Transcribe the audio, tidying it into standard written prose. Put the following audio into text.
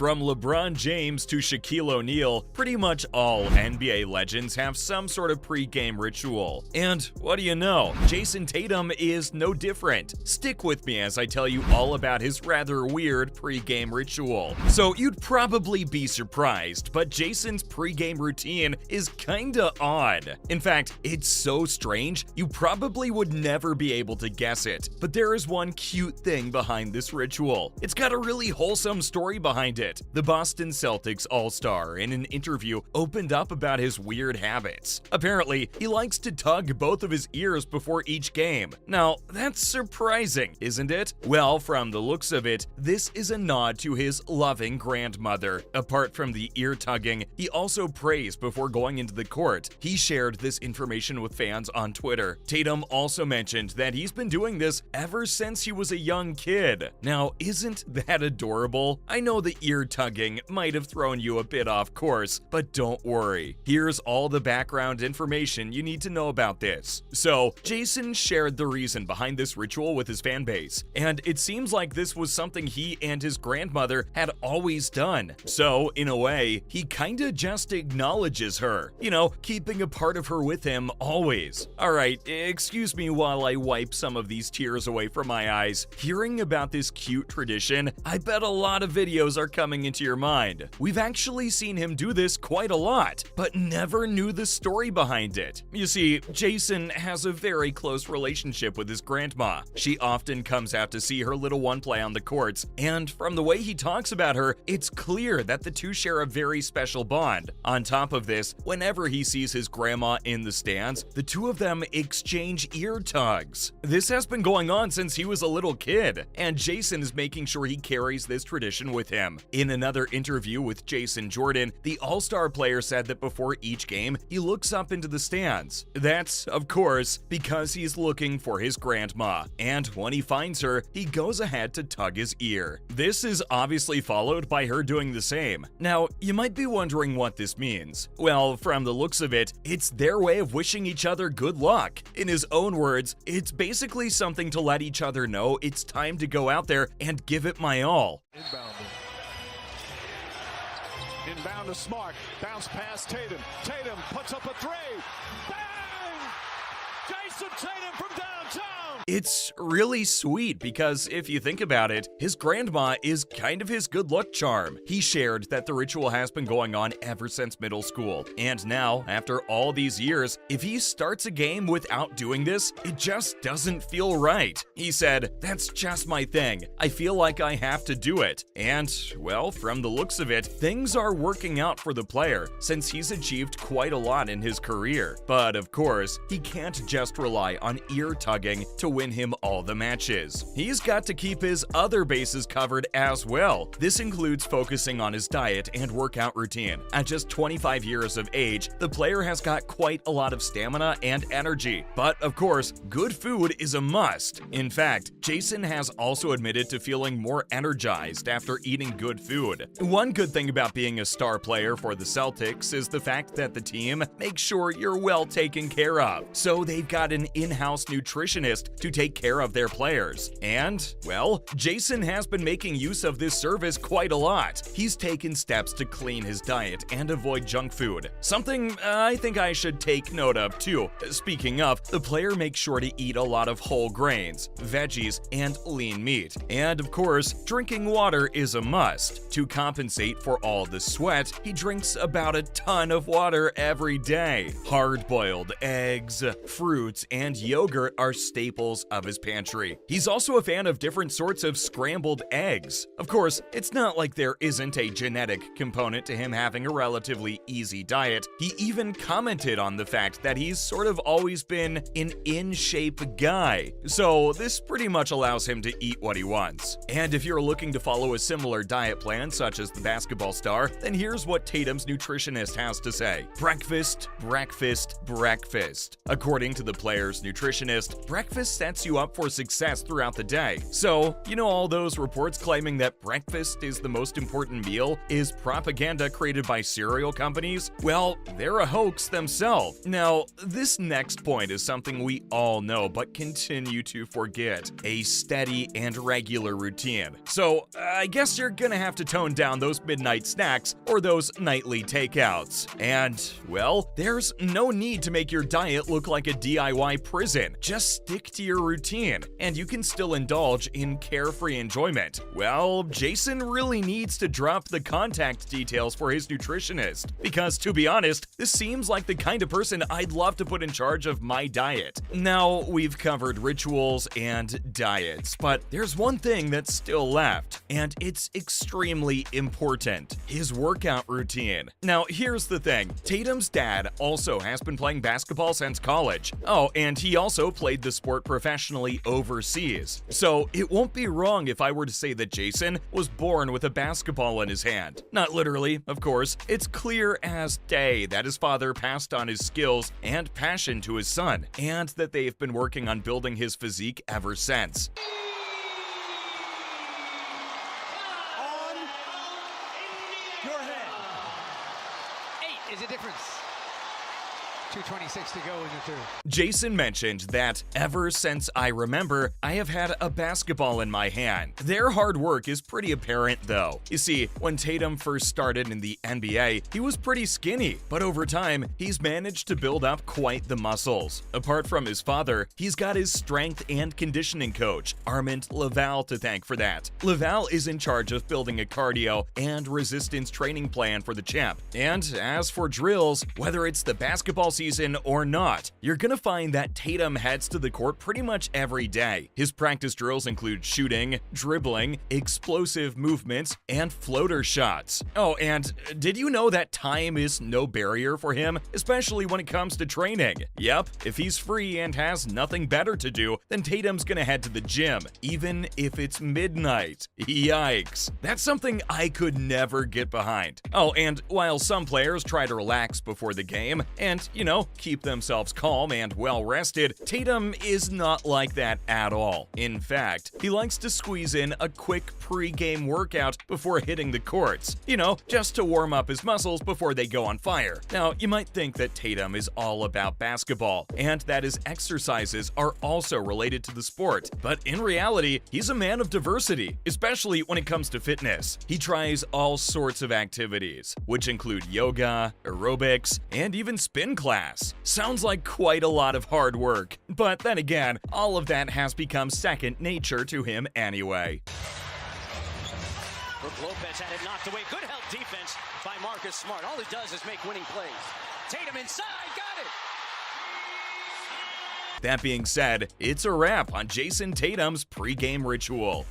From LeBron James to Shaquille O'Neal, pretty much all NBA legends have some sort of pre-game ritual. And what do you know? Jayson Tatum is no different. Stick with me as I tell you all about his rather weird pre-game ritual. So you'd probably be surprised, but Jayson's pre-game routine is kinda odd. In fact, it's so strange, you probably would never be able to guess it. But there is one cute thing behind this ritual. It's got a really wholesome story behind it. The Boston Celtics All-Star, in an interview, opened up about his weird habits. Apparently, he likes to tug both of his ears before each game. Now, that's surprising, isn't it? Well, from the looks of it, this is a nod to his loving grandmother. Apart from the ear tugging, he also prays before going into the court. He shared this information with fans on Twitter. Tatum also mentioned that he's been doing this ever since he was a young kid. Now, isn't that adorable? I know the ear tugging might have thrown you a bit off course, but don't worry. Here's all the background information you need to know about this. So, Jayson shared the reason behind this ritual with his fan base, and it seems like this was something he and his grandmother had always done. So, in a way, he kinda just acknowledges her, keeping a part of her with him always. Alright, excuse me while I wipe some of these tears away from my eyes. Hearing about this cute tradition, I bet a lot of videos are coming into your mind. We've actually seen him do this quite a lot, but never knew the story behind it. You see, Jayson has a very close relationship with his grandma. She often comes out to see her little one play on the courts, and from the way he talks about her, it's clear that the two share a very special bond. On top of this, whenever he sees his grandma in the stands, the two of them exchange ear tugs. This has been going on since he was a little kid, and Jayson is making sure he carries this tradition with him. In another interview with Jason Jordan, the All-Star player said that before each game, he looks up into the stands. That's, of course, because he's looking for his grandma, and when he finds her, he goes ahead to tug his ear. This is obviously followed by her doing the same. Now, you might be wondering what this means. Well, from the looks of it, it's their way of wishing each other good luck. In his own words, it's basically something to let each other know it's time to go out there and give it my all. Inbound to Smart, bounce past Tatum. Tatum puts up a three. Bang! Jayson Tatum from downtown. It's really sweet because if you think about it, his grandma is kind of his good luck charm. He shared that the ritual has been going on ever since middle school, and now, after all these years, if he starts a game without doing this, it just doesn't feel right. He said, "That's just my thing. I feel like I have to do it." And, well, from the looks of it, things are working out for the player since he's achieved quite a lot in his career. But of course, he can't just rely on ear tugging to win him all the matches. He's got to keep his other bases covered as well. This includes focusing on his diet and workout routine. At just 25 years of age, the player has got quite a lot of stamina and energy. But of course, good food is a must. In fact, Jayson has also admitted to feeling more energized after eating good food. One good thing about being a star player for the Celtics is the fact that the team makes sure you're well taken care of. So they've got an in-house nutritionist to take care of their players. And, well, Jayson has been making use of this service quite a lot. He's taken steps to clean his diet and avoid junk food. Something I think I should take note of too. Speaking of, the player makes sure to eat a lot of whole grains, veggies, and lean meat. And of course, drinking water is a must. To compensate for all the sweat, he drinks about a ton of water every day. Hard-boiled eggs, fruits, and yogurt are staples of his pantry. He's also a fan of different sorts of scrambled eggs. Of course, it's not like there isn't a genetic component to him having a relatively easy diet. He even commented on the fact that he's sort of always been an in-shape guy. So this pretty much allows him to eat what he wants. And if you're looking to follow a similar diet plan, such as the basketball star, then here's what Tatum's nutritionist has to say. Breakfast, breakfast, breakfast. According to the player's nutritionist, breakfast sets you up for success throughout the day. So, you know all those reports claiming that breakfast is the most important meal is propaganda created by cereal companies? Well, they're a hoax themselves. Now, this next point is something we all know but continue to forget: a steady and regular routine. So, I guess you're gonna have to tone down those midnight snacks or those nightly takeouts. And, well, there's no need to make your diet look like a DIY prison. Just stick to your routine, and you can still indulge in carefree enjoyment. Well, Jayson really needs to drop the contact details for his nutritionist, because to be honest, this seems like the kind of person I'd love to put in charge of my diet. Now, we've covered rituals and diets, but there's one thing that's still left, and it's extremely important: his workout routine. Now, here's the thing. Tatum's dad also has been playing basketball since college. Oh, and he also played the sport professionally overseas. So it won't be wrong if I were to say that Jayson was born with a basketball in his hand. Not literally, of course. It's clear as day that his father passed on his skills and passion to his son, and that they've been working on building his physique ever since. On your head. 8 is a difference. 2:26 to go in the third. Jayson mentioned that ever since I remember, I have had a basketball in my hand. Their hard work is pretty apparent though. You see, when Tatum first started in the NBA, he was pretty skinny, but over time, he's managed to build up quite the muscles. Apart from his father, he's got his strength and conditioning coach, Armand Laval, to thank for that. Laval is in charge of building a cardio and resistance training plan for the champ. And as for drills, whether it's the basketball season or not, you're gonna find that Tatum heads to the court pretty much every day. His practice drills include shooting, dribbling, explosive movements, and floater shots. Oh, and did you know that time is no barrier for him, especially when it comes to training? Yep, if he's free and has nothing better to do, then Tatum's gonna head to the gym, even if it's midnight. Yikes. That's something I could never get behind. Oh, and while some players try to relax before the game and, keep themselves calm and well-rested, Tatum is not like that at all. In fact, he likes to squeeze in a quick pre-game workout before hitting the courts, just to warm up his muscles before they go on fire. Now, you might think that Tatum is all about basketball, and that his exercises are also related to the sport, but in reality, he's a man of diversity, especially when it comes to fitness. He tries all sorts of activities, which include yoga, aerobics, and even spin class. Sounds like quite a lot of hard work, but then again, all of that has become second nature to him anyway. Brook Lopez had it knocked away. Good help defense by Marcus Smart. All he does is make winning plays. Tatum inside, got it! That being said, it's a wrap on Jayson Tatum's pregame ritual.